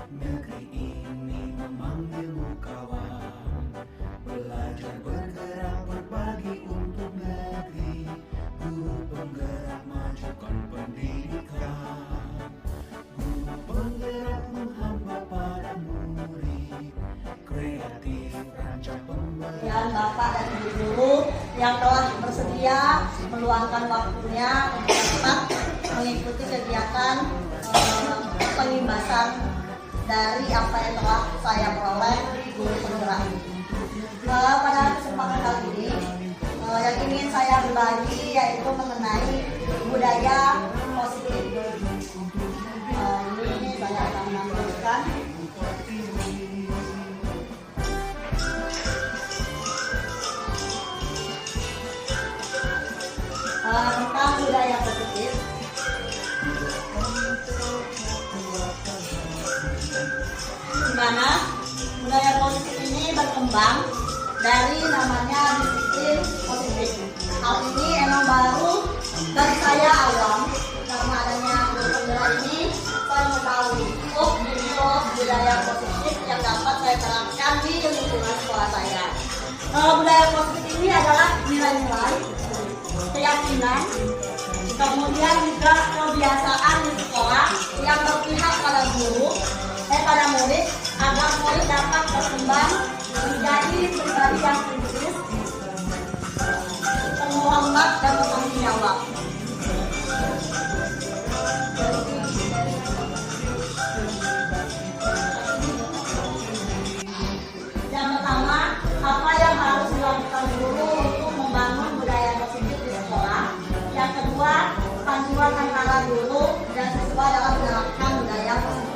Negeri ini memanggilmu kawan, belajar bergerak berbagi untuk negeri. Guru penggerak majukan pendidikan, guru penggerakmu hamba pada murid, kreatif rancang pembelajaran. Dan Bapak dan Ibu guru yang telah bersedia meluangkan waktunya untuk dapat mengikuti kegiatan pengimbasan dari apa yang telah saya peroleh di guru penggerak. Pada kesempatan kali ini yang ingin saya berbagi yaitu mengenai budaya positif. Ini saya akan menampilkan. Tentang budaya positif, di mana budaya positif ini berkembang dari namanya disiplin positif. Hal ini emang baru bagi saya awam, karena adanya guru penggerak ini saya mengetahui ini loh budaya positif yang dapat saya terapkan di lingkungan sekolah saya. Budaya positif ini adalah nilai-nilai, keyakinan, kemudian juga kebiasaan di sekolah yang berpihak pada pada murid agar murid dapat berkembang menjadi pribadi yang kritis, terhormat dan bertanggung jawab. Yang pertama, apa yang harus dilakukan guru untuk membangun budaya positif di sekolah? Yang kedua, panduan antara guru dan siswa dalam menerapkan budaya positif.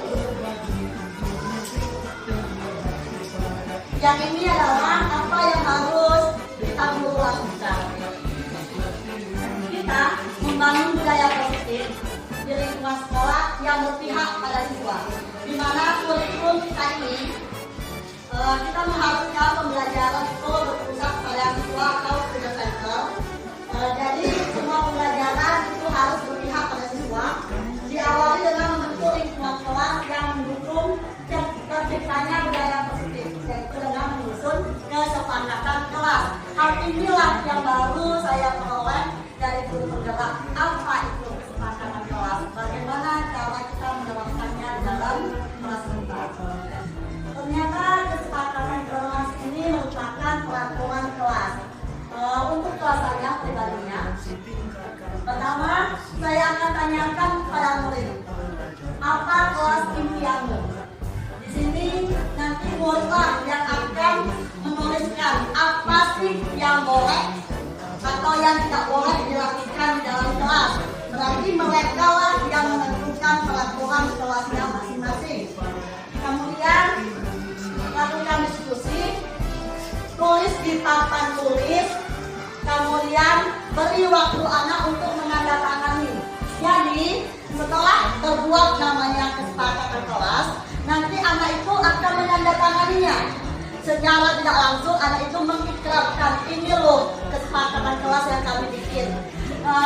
Yang ini adalah apa yang harus kita guru lakukan. Kita membangun budaya positif di lingkungan sekolah yang berpihak pada siswa, di mana kurikulum kita ini kita mengharuskan pembelajaran itu berpusat pada siswa atau student center. Jadi semua pembelajaran itu harus berpihak pada siswa. Diawali dengan membentuk lingkungan kelas yang mendukung terciptanya budaya positif, yaitu dengan menyusun kesepakatan kelas. Hal inilah yang baru saya peroleh dari guru penggerak. Apa itu kesepakatan kelas? Bagaimana cara kita menerapkannya dalam kelas kita? Ternyata kesepakatan kelas ini merupakan peraturan kelas. Untuk kelas saya pribadinya, pertama saya akan tanyakan pada murid, apa kelas impianmu? Di sini nanti muridlah yang akan menuliskan apa sih yang boleh atau yang tidak boleh dilakukan di dalam kelas. Berarti mereka lah yang menentukan peraturan kelasnya masing-masing. Kemudian lakukan diskusi, tulis di papan tulis, kemudian beri waktu anak untuk menandatangani. Jadi setelah terbuat namanya kesepakatan kelas, nanti anak itu akan menandatanganinya. Secara tidak langsung anak itu mengikrarkan, ini loh kesepakatan kelas yang kami bikin.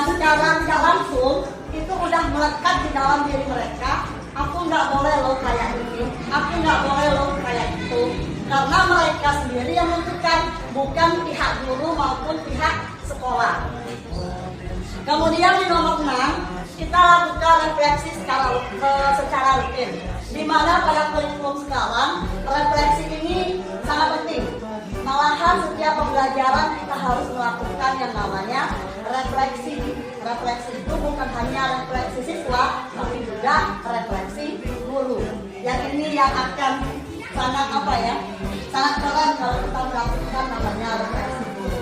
Secara tidak langsung itu udah melekat di dalam diri mereka. Aku nggak boleh loh kayak ini, aku nggak boleh loh kayak itu. Karena mereka sendiri yang menentukan, bukan pihak guru maupun pihak sekolah. Kemudian di nomor 6, kita lakukan refleksi secara rutin. Di mana pada kurikulum sekarang, refleksi ini sangat penting. Malahan setiap pembelajaran kita harus melakukan yang namanya refleksi. Refleksi itu bukan hanya refleksi siswa, tapi juga refleksi guru. Yang ini yang akan sangat sangat keren kalau kita melakukan namanya refleksi guru.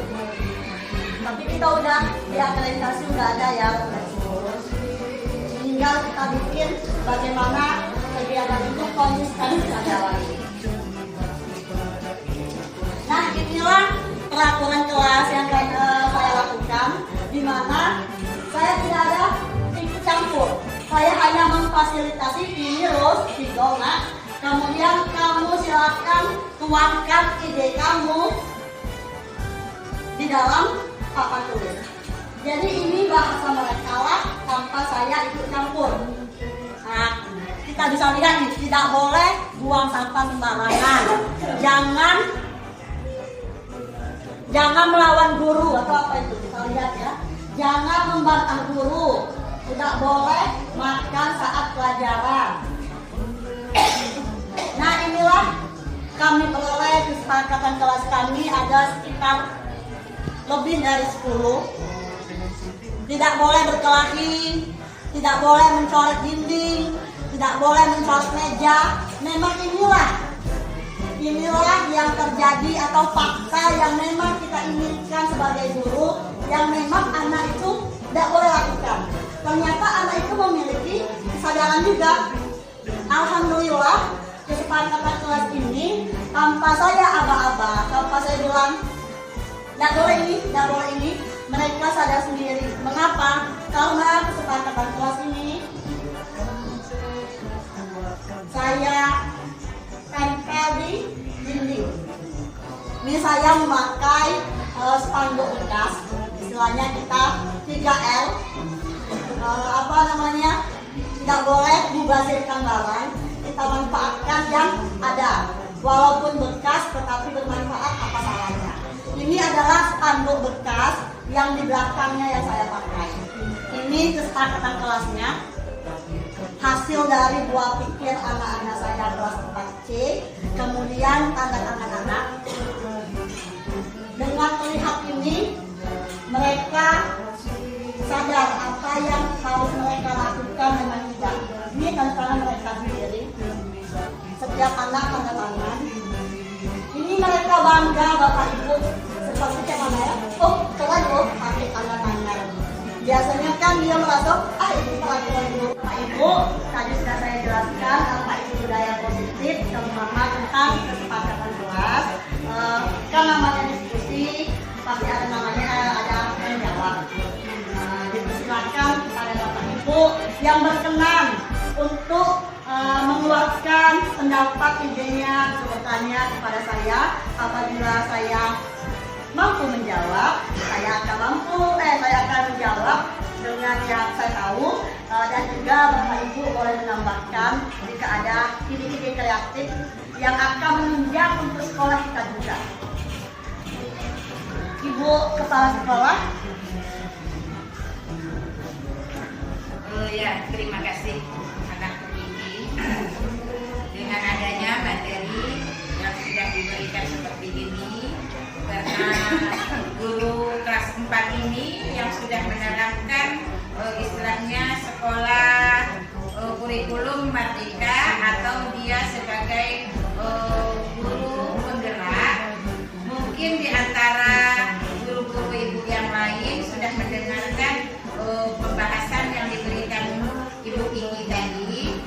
Tapi kita udah di akreditasi udah ada ya refleksi guru. Tinggal kita bikin bagaimana kegiatan itu konsisten kita jalani. Nah, inilah peraturan kelas yang saya lakukan, di mana saya tidak ada ikut campur. Saya hanya memfasilitasi ini loh nah. Kemudian kamu silakan tuangkan ide kamu di dalam papan tulis. Jadi ini bahasa mereka lah tanpa saya ikut campur. Nah, kita bisa lihat nih, tidak boleh buang sampah sembarangan. Jangan melawan guru atau apa itu kita lihat ya. Jangan membantah guru. Tidak boleh makan saat pelajaran. Nah, inilah kami peroleh kesepakatan kelas kami ada sekitar lebih dari 10. Tidak boleh berkelahi, tidak boleh mencoret dinding, tidak boleh mencoret meja. Memang inilah yang terjadi atau fakta yang memang kita inginkan sebagai guru, yang memang anak itu tidak boleh lakukan. Ternyata anak itu memiliki kesadaran juga. Alhamdulillah, kesepakatan kelas ini tanpa saya aba-aba, tanpa saya bilang tidak boleh ini, mereka sadar sendiri. Mengapa? Karena kesepakatan kelas ini saya tempel di dinding. Ini saya memakai spanduk bekas, istilahnya kita 3L. Tidak boleh mubazirkan barang, kita manfaatkan yang ada. Walaupun bekas tetapi bermanfaat, apa salahnya? Ini adalah spanduk bekas yang di belakangnya yang saya pakai. Ini kesepakatan kelasnya, hasil dari buah pikir anak-anak saya kelas 4C, kemudian tanda tangan anak. Dengan melihat ini, mereka sadar apa yang harus mereka lakukan dengan tidak. Ini tanda tangan mereka sendiri. Setiap anak tanda tangan. Ini mereka bangga Bapak Ibu. Seperti kayak mana ya? Oh, keren loh pakai tanda tangan. Biasanya kan dia merasa, ini perlakuan guru. Bapak Ibu, tadi sudah saya jelaskan apa itu budaya positif, terutama tentang kesepakatan kelas. Kan namanya diskusi, pasti ada menjawab. Dipersilakan kepada Bapak Ibu yang berkenan untuk mengeluarkan pendapat idenya, bertanya kepada saya. Apabila saya mampu menjawab, saya akan menjawab dengan yang saya tahu, dan juga Bapak Ibu boleh menambahkan jika ada ide-ide kreatif yang akan menunjang untuk sekolah kita juga. Ibu Kepala Sekolah. Ya, terima kasih anak pendidik. Dengan adanya materi yang sudah diberikan seperti ini, karena guru kelas 4 ini yang sudah menerapkan istilahnya sekolah kurikulum merdeka, atau dia sebagai guru penggerak, mungkin di antara guru-guru ibu yang lain sudah mendengarkan pembahasan yang diberikan Ibu Kiki tadi.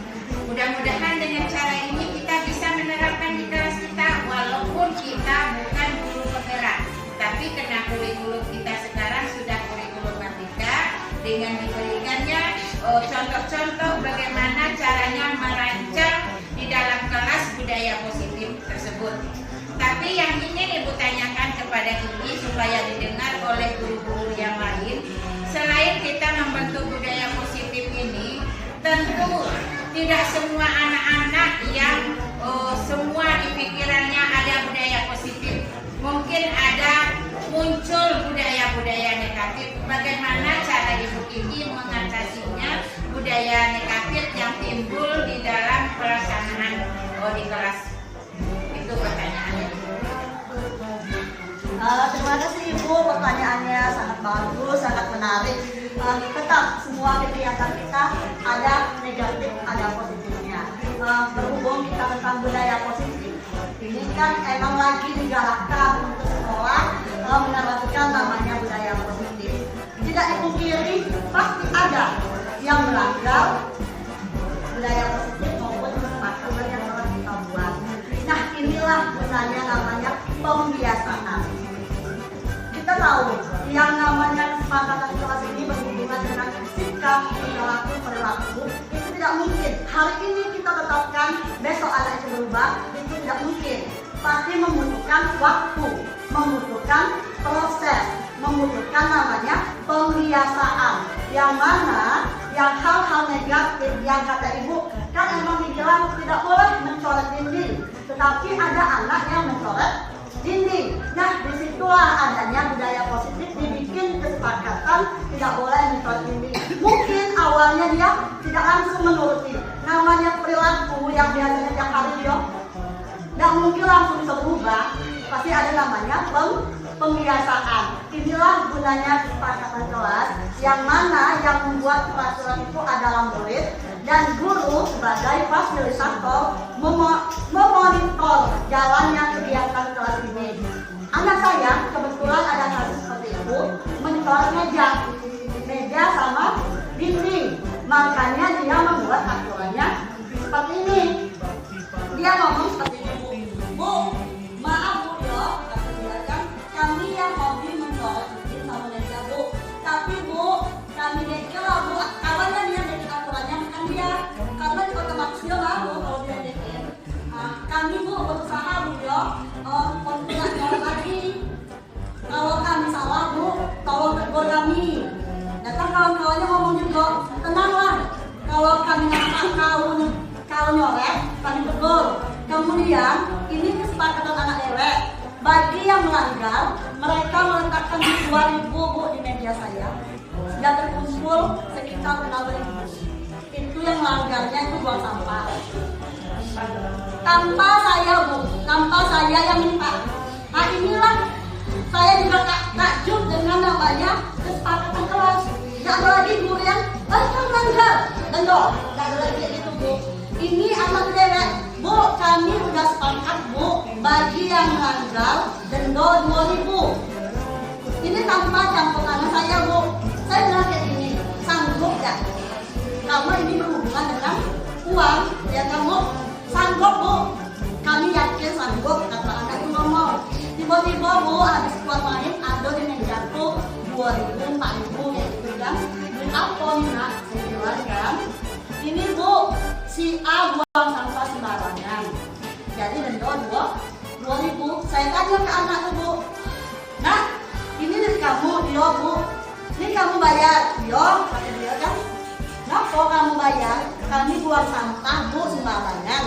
Mudah-mudahan dengan cara ini kita bisa menerapkan di kelas kita, walaupun kita bukan guru penggerak, tapi karena kurikulum kita sekarang sudah kurikulum merdeka, dengan diberikannya contoh-contoh bagaimana caranya merancang di dalam kelas budaya positif tersebut. Tapi yang ingin Ibu tanyakan kepada Ibu supaya didengar oleh guru-guru yang lain, selain kita membentuk budaya positif ini, tentu tidak semua anak-anak yang semua di pikirannya ada budaya positif. Mungkin ada muncul budaya-budaya negatif. Bagaimana cara Ibu Kiki mengatasinya budaya negatif yang timbul di dalam pelaksanaan di kelas? Itu pertanyaannya. Terima kasih Ibu, pertanyaannya sangat bagus, sangat menarik. Tetap semua kegiatan kita ada negatif, ada positifnya. Berhubung kita tentang budaya positif, ini kan emang lagi digalakkan untuk sekolah menerapkan namanya budaya positif. Tidak dipungkiri, pasti ada yang melanggar budaya positif maupun kesepakatan yang telah kita buat. Nah, inilah gunanya namanya pembiasaan. Kita tahu yang namanya kesepakatan kelas ini berhubungan dengan sikap, perilaku, itu tidak mungkin. Hari ini kita tetapkan, besok anak itu berubah, itu tidak mungkin. Pasti membutuhkan waktu, membutuhkan proses, membutuhkan namanya pembiasaan. Yang mana yang hal-hal negatif yang kata Ibu kan emang dibilang tidak boleh tapi ada anak yang mencoret dinding. Nah, disitulah adanya budaya positif, dibikin kesepakatan tidak boleh mencoret dinding. Mungkin awalnya dia tidak langsung menuruti. Namanya perilaku yang biasanya tiap hari dia nggak mungkin langsung bisa berubah. Pasti ada namanya pembiasaan. Inilah gunanya kesepakatan kelas, yang mana yang membuat peraturan itu adalah murid dan guru sebagai fasilitator memonitor jalannya kegiatan kelas ini. Anak saya kebetulan ada kasus seperti itu, mencoret meja sama dinding. Makanya dia membuat aturannya seperti ini. Dia ngomong seperti ini, Bu, maaf Bu ya, kami yang hobi mencoret dinding sama meja Bu. Tapi Bu, kami dekil lah Bu, kawannya dia dekil aturannya bukan dia. Karena di otomatis dia mau kalau dia dekil. Kami Bu berusaha Bu ya, untuk tidak nyoret lagi. Kalau kami salah Bu, tolong tegur kami. Datang kawan-kawannya ngomong juga, tenanglah. Kalau kami nampak kau nyoret, kami tegur. Kemudian ini kesepakatan anak dewek. Bagi yang melanggar, mereka meletakkan 2.000 Bu di meja saya. Sudah terkumpul sekitar 6.000. Itu yang melanggarnya itu buang sampah. Tanpa saya Bu, tanpa saya yang minta. Nah inilah saya juga takjub dengan namanya kesepakatan kelas. Gak ada lagi guru yang kan melanggar. Dendol, gak ada lagi gitu Bu. Ini anak dewek. Bu, kami udah sepakat Bu, bagi yang melanggar denda 2.000. Ini tanpa campur tangan saya Bu. Saya bilang kayak gini, sanggup gak? Karena ini berhubungan dengan uang. Ya kamu sanggup Bu? Kami yakin sanggup, kata anak itu ngomong. Tiba-tiba Bu, habis keluar main, ada yang jatuh 2.000, 4.000 kayak gitu kan. Duit apa nih nak? Saya bilang kan, ini Bu, si A buang sampah sembarangan. Jadi denda 2.000. Saya tanya ke anak itu Bu, nah ini dari kamu, dia Bu, ini kamu bayar, dia kata dia kan. Kenapa kamu bayar? Kami buang sampah Bu sembarangan.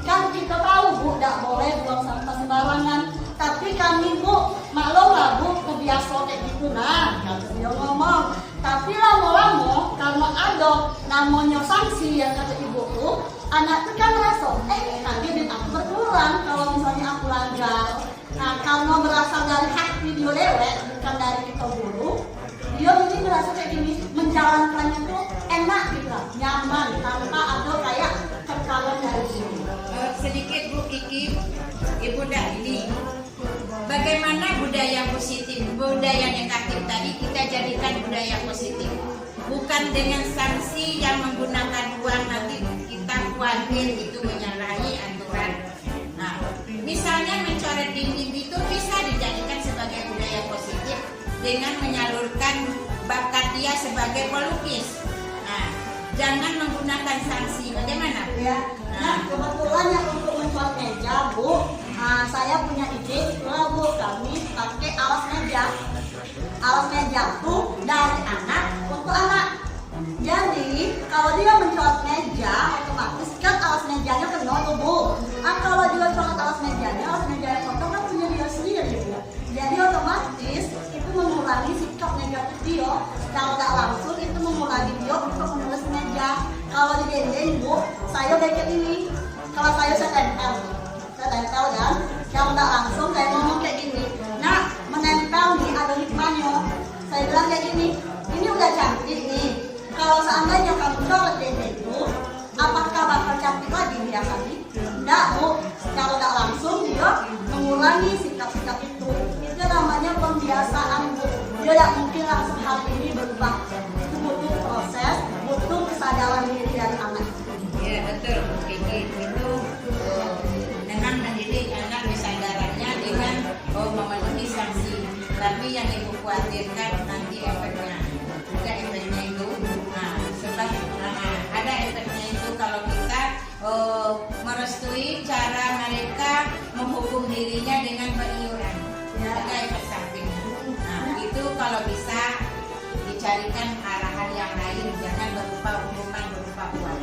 Kan kita tahu Bu, tidak boleh buang sampah sembarangan. Tapi kami Bu, maklum lah Bu, kebiasaan kayak gitu nah. Kata dia ngomong. Tapi lama-lama karena ada namanya sanksi yang kata ibu tuh, anak itu kan merasa, nanti duit aku berkurang kalau misalnya aku langgar. Nah karena berasal dari hati dia dewek, bukan dari kita guru, dia ini merasa kayak gini, menjalankannya tuh enak gitu lah, nyaman, tanpa ada kayak tekanan dari sini. Sedikit Bu Kiki, Ibu ini bagaimana budaya positif, budaya negatif tadi kita jadikan budaya positif. Bukan dengan sanksi yang menggunakan uang, nanti kita khawatir itu menyalahi aturan. Nah, misalnya mencoret dinding itu bisa dijadikan sebagai budaya positif dengan menyalurkan bakat dia sebagai pelukis. Nah, jangan menggunakan sanksi. Bagaimana? Ya. Nah, kebetulan yang untuk mencoret meja Bu, saya punya ide, itulah Bu, kami pakai alas meja. Alas meja tuh dari anak untuk anak. Jadi kalau dia mencoret meja, otomatis kan alas mejanya kena tuh Bu. Kalau dia coret alas mejanya yang kotor kan punya dia sendiri Bu. Jadi otomatis itu mengurangi sikap negatif dia. Kalau tidak langsung itu mengurangi dia untuk menulis meja. Kalau di dinding Bu, saya bikin ini. Kalau saya tempel kan. Kalau tidak langsung saya ngomong kayak gini. Nah, menempel nih ada hikmahnya. Saya bilang kayak gini. Ini udah cantik nih. Kalau seandainya kamu coret dinding itu, apakah bakal cantik lagi dia tadi? Tidak Bu. Kalau tidak langsung dia mengurangi sikap-sikap itu. Itu namanya pembiasaan Bu. Dia tidak mungkin langsung hal ini berubah. Itu butuh proses, butuh kesadaran diri dari anak. Ya betul, itu dengan mendidik anak kesadarannya dengan memenuhi sanksi. Tapi yang Ibu khawatirkan nanti efeknya. Juga efeknya itu, sebab ada efeknya itu kalau kita merestui cara mereka menghukum dirinya dengan beriuran. Ada efek samping. Nah itu kalau bisa dicarikan arahan yang lain, jangan berupa hukuman, berupa uang.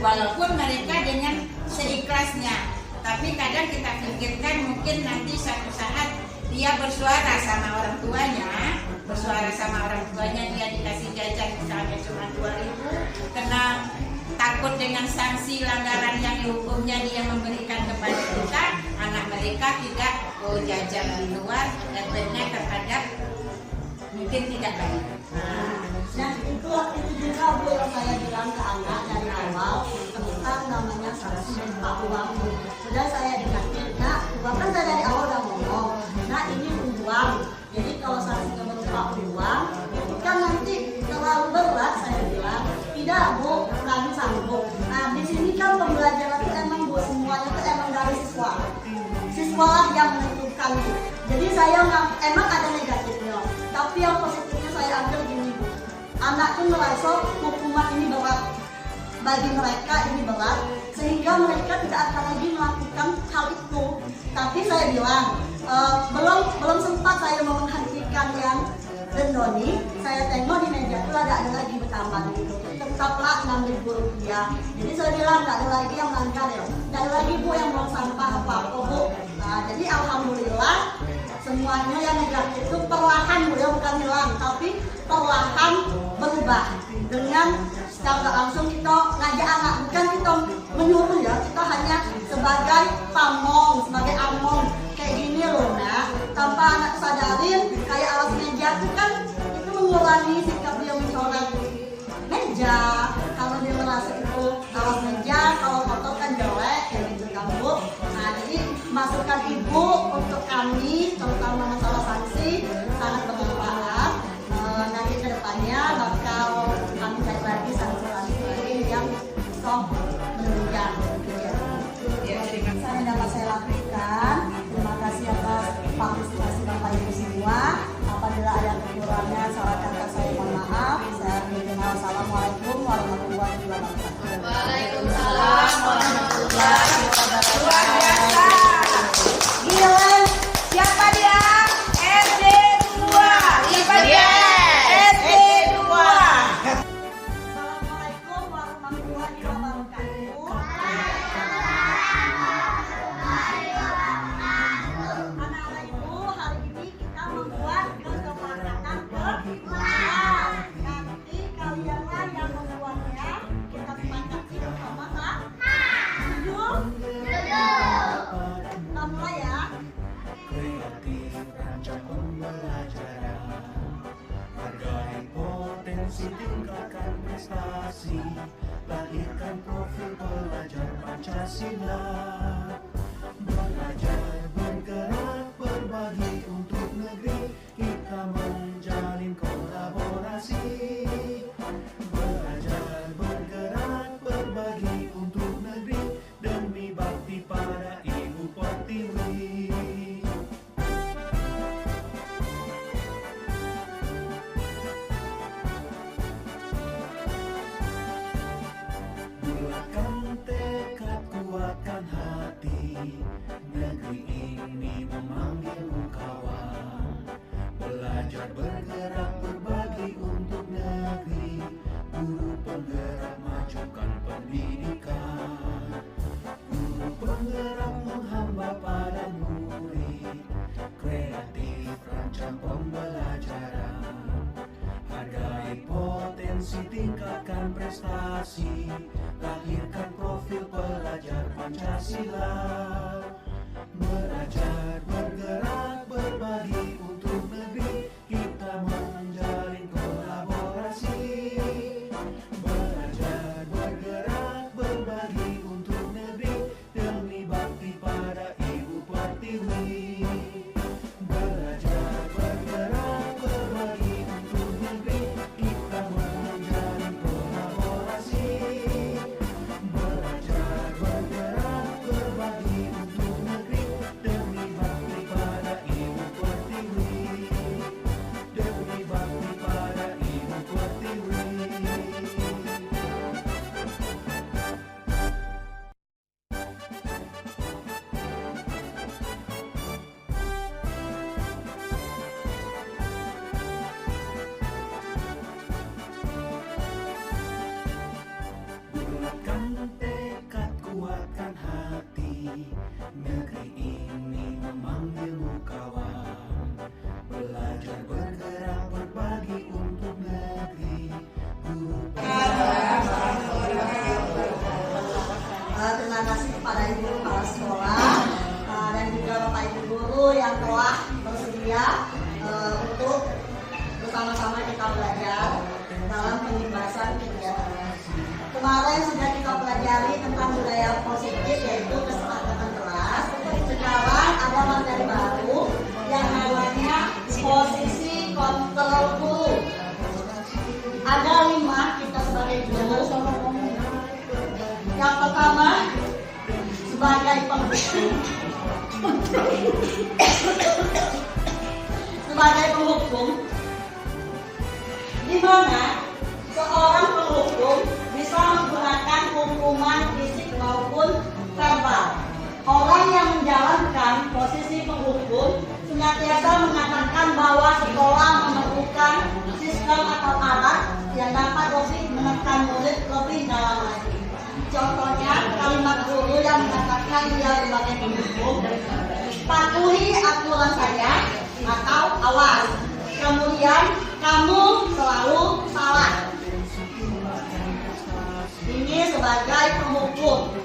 Walaupun mereka dengan seikhlasnya, Tapi kadang kita pikirkan mungkin nanti suatu saat dia bersuara sama orang tuanya, dia dikasih jajan misalnya cuma 2.000, kena takut dengan sanksi langgaran yang dihukumnya dia memberikan kepada kita, anak mereka tidak jajan di luar, efeknya terhadap mungkin tidak baik. Nah, itu juga Bu yang saya bilang ke anak dari awal tentang namanya sanksi berupa uang. Sudah saya ingatkan, nah, bahkan saya dari awal udah ngomong, nah ini uang. Jadi kalau sanksinya berupa uang, itu kan nanti terlalu berat saya bilang. Tidak Bu, kami sanggup. Nah, di sini kan pembelajaran itu emang Bu semuanya itu emang dari siswa. Siswa lah yang menentukan Bu. Jadi saya emang ada negatifnya, tapi yang positifnya saya ambil gini Bu. Anak itu merasa hukuman ini berat, bagi mereka ini berat, sehingga mereka tidak akan lagi melakukan hal itu. Tapi saya bilang belum sempat saya mau menghentikan yang Dendoni. Saya tengok di meja itu ada lagi bertambah gitu. Tetaplah 6.000 rupiah. Jadi saya bilang tidak ada lagi yang langgar ya, tidak ada lagi Bu yang buang sampah apa-apa Bu. Nah, jadi alhamdulillah semuanya yang negatif itu perlahan Bu ya, bukan hilang, tapi perlahan berubah dengan secara langsung kita ngajak anak, bukan kita menyuruh ya, kita hanya sebagai pamong, sebagai among kayak gini loh nak, tanpa anak sadarin kayak alas meja itu kan itu mengurangi sikap dia mencoret meja. Kalau dia merasa itu alas meja kalau kotor kan jelek kayak gitu kan Bu. Nah jadi masukan Ibu untuk kami terutama masalah sanksi sangat bermanfaat. Nanti ke depannya bakal kami cari lagi sanksi yang stop menunjang. Saya dapat saya lakukan. Terima kasih atas partisipasi Bapak Ibu semua. Apabila ada kekurangan salah kata saya mohon maaf. Saya mengenal. Assalamualaikum warahmatullahi wabarakatuh. Waalaikumsalam warahmatullahi wabarakatuh. Gila, siapa dia? SD 2. Siapa dia? SD 2. Assalamualaikum warahmatullahi wabarakatuh. Anak-anak Ibu, hari ini kita membuat kesepakatan berdua. Nanti kalianlah yang membuatnya. Kita sepakati bersama Kak. Setuju? Kita mulai ya. Kreatif rancang pembelajaran, hargai potensi, tingkatkan prestasi, lahirkan profil pelajar Pancasila. Belajar, bergerak, berbagi untuk negeri, kita menjalin kolaborasi. Belajar, bergerak, berbagi untuk negeri, demi bakti pada Ibu Pertiwi. Bulatkan tekad, kuatkan hati, negeri ini memanggilmu kawan. Belajar, bergerak, berbagi untuk negeri, guru penggerak majukan pendidikan. Guru penggerak menghamba pada murid, kreatif rancang pembelajaran. Hargai potensi, tingkatkan prestasi, lahirkan profil pelajar Pancasila. Belajar, bergerak, berbagi untuk negeri, kita menjalin kolaborasi. Belajar, bergerak, berbagi untuk negeri, demi bakti pada Ibu Pertiwi. Belajar, bergerak, berbagi untuk negeri, kita menjalin kolaborasi. Belajar, bergerak, berbagi Terima kasih kepada ibu kepala sekolah dan juga bapak ibu guru yang telah bersedia untuk bersama-sama kita belajar dalam pembahasan kegiatan. Kemarin sudah kita pelajari tentang budaya positif, yaitu kesepakatan kelas. Sekarang ada materi baru yang namanya posisi kontrol guru. Ada 5 kita sebagai guru. Yang pertama sebagai penghukum. Sebagai penghukum, di mana seorang penghukum bisa menggunakan hukuman fisik maupun verbal. Orang yang menjalankan posisi penghukum senantiasa mengatakan bahwa sekolah memerlukan sistem atau alat yang dapat lebih menekan murid lebih dalam lagi. Contohnya kalimat guru yang mengatakan dia sebagai penghukum, patuhi aturan saya atau awas. Kemudian kamu selalu salah. Ini sebagai penghukum,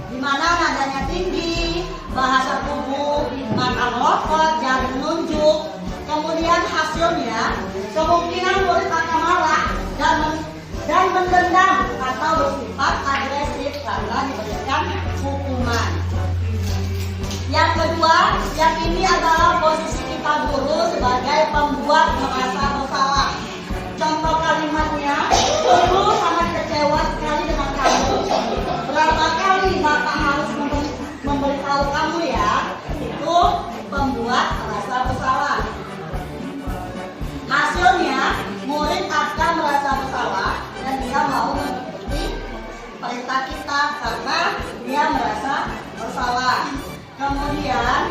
di mana nadanya tinggi, bahasa tubuh, mata melotot, jari menunjuk. Kemudian hasilnya kemungkinan murid akan marah dan mendendam atau bersifat agresif karena diberikan hukuman. Yang kedua, yang ini adalah posisi kita guru sebagai pembuat merasa bersalah. Contoh kalimatnya, guru sangat kecewa sekali dengan kamu. Berapa kali bapak harus memberitahu kamu ya? Itu pembuat merasa bersalah. Hasilnya, murid akan merasa bersalah dan dia mau mengikuti perintah kita karena dia merasa bersalah. Kemudian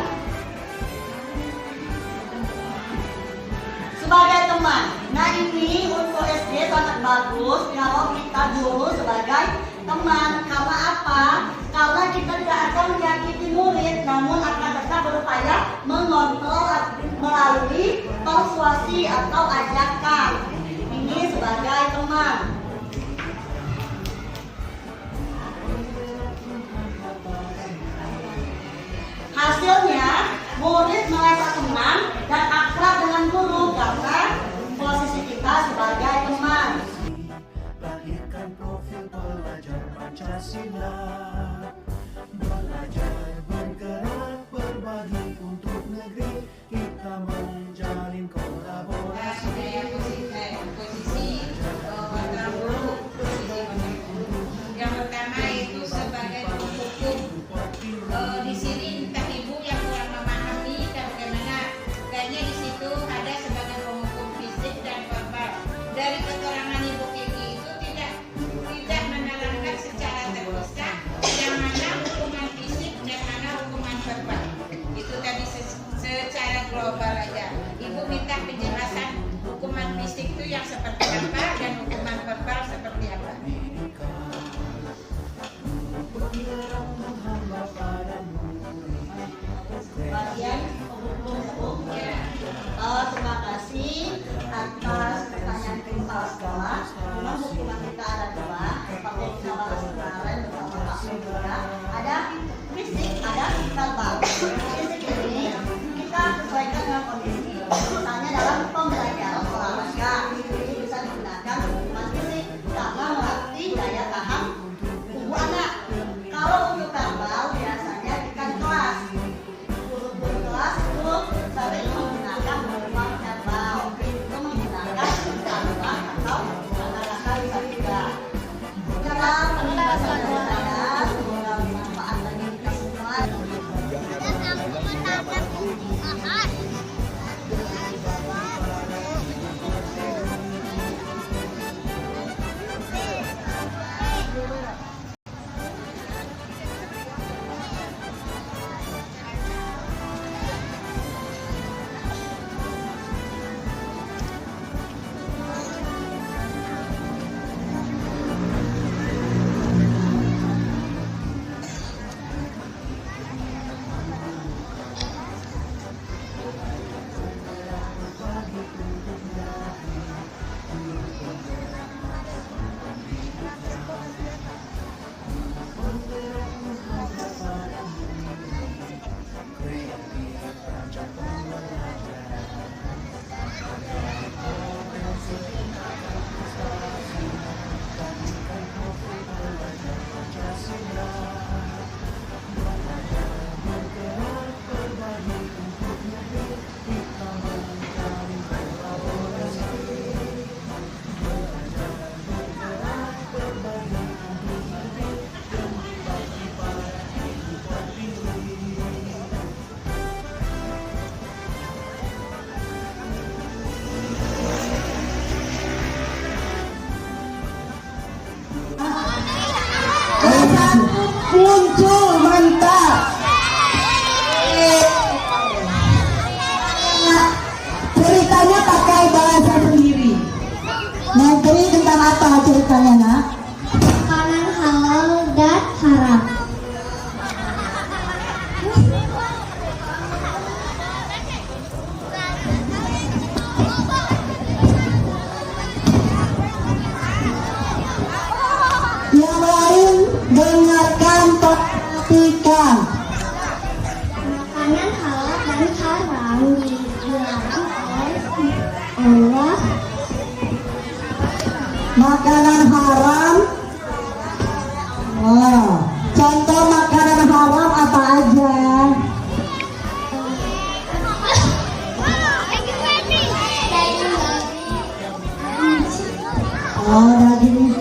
sebagai teman, nah ini untuk SD sangat bagus kalau kita dulu sebagai teman. Karena apa? Karena kita tidak akan menyakiti murid, namun akan tetap berupaya mengontrol melalui persuasi atau ajakan. Ini sebagai teman. Hasilnya, murid merasa senang dan akrab dengan guru karena posisi kita sebagai teman. Lahirkan profil pelajar Pancasila. Belajar, bergerak, berbagi untuk negeri. Kita menjalin kolaborasi. Posisi antara guru, yang pertama itu sebagai penghukum. Di sini entah ibu yang kurang memahami bagaimana, kayaknya di situ ada sebagai penghukum fisik dan verbal. Dari keterangan ibu Kiki itu tidak menerangkan secara terpisah lucu, mantap. Ceritanya pakai bahasa sendiri. Negeri tentang apa ceritanya, nak? Makanan halal dan haram. Yang lain dengarkan, perhatikan. Makanan halal dan haram dilarang oleh Allah. Makanan haram. Wah, contoh makanan haram apa aja? Oh, daging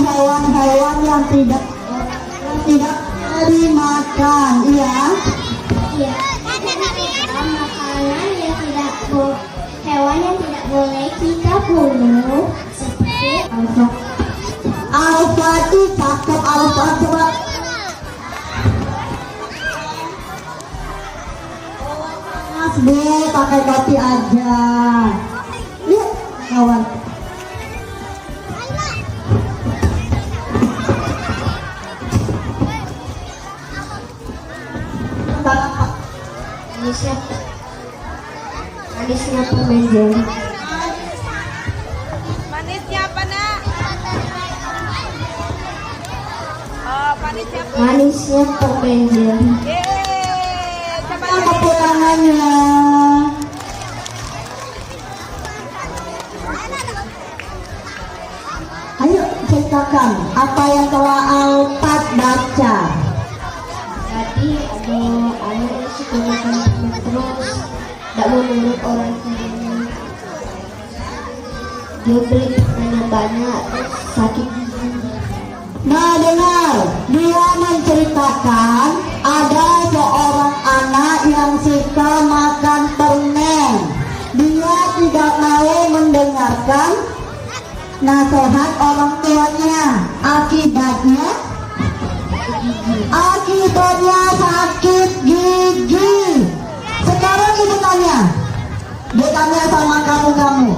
hewan-hewan yang tidak dimakan, iya. Ya, makanan yang tidak boleh, hewan yang tidak boleh kita bunuh seperti Al-Fatih, cakep Al-Fatih, coba. Mas B, pakai kopi aja. Lihat, kawan. manisnya permen jeli. Manisnya apa, Nak? Oh, manisnya apa? Manisnya permen jeli. Yeay, coba Tepuk tangannya. Ayo ceritakan apa yang telah Alfat baca. Tadi ada anak yang suka makan permen terus, tidak mau nurut orang tuanya. Dia beli permen banyak, terus sakit gigi. Nah, dengar, dia menceritakan ada seorang anak yang suka makan permen. Dia tidak mau mendengarkan nasihat orang tuanya. Akibatnya sakit gigi. Sekarang ibu tanya, dia tanya sama kamu.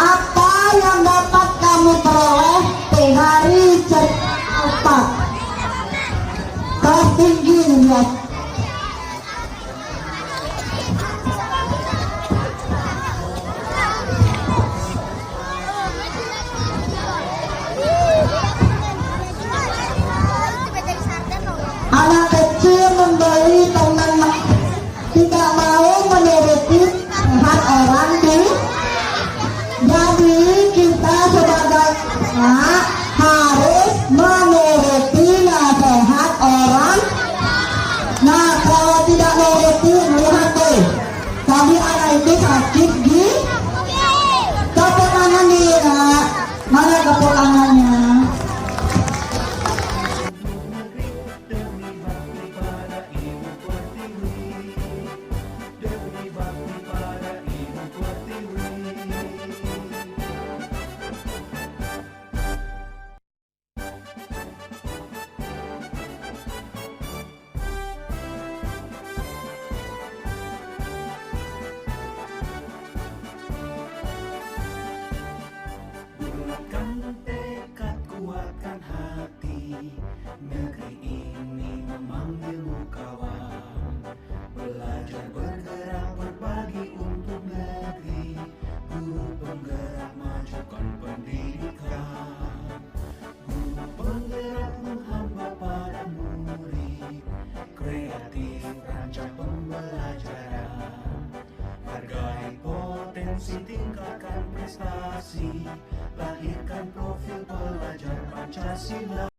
Apa yang dapat kamu peroleh di hari cerita? Kelas tinggi nih, ya. Anak kecil membeli permen, tidak mau menuruti nasihat orang tua. Jadi kita sebagai anak harus menuruti nasihat orang. Nah, kalau tidak menuruti, lihat tuh, tadi anak itu sakit gigi. Tepuk tangan nih, nak. Mana tepuk tangannya? Demi bakti pada Ibu Pertiwi, demi bakti pada Ibu Pertiwi. Bulatkan tekad, kuatkan hati. Negeri ini memanggilmu kawan. Belajar bergerak berbagi untuk negeri. Guru penggerak majukan pendidikan. Guru penggerak menghamba pada murid. Kreatif rancang pembelajaran. Hargai potensi, tingkatkan prestasi. Lahirkan profil pelajar Pancasila.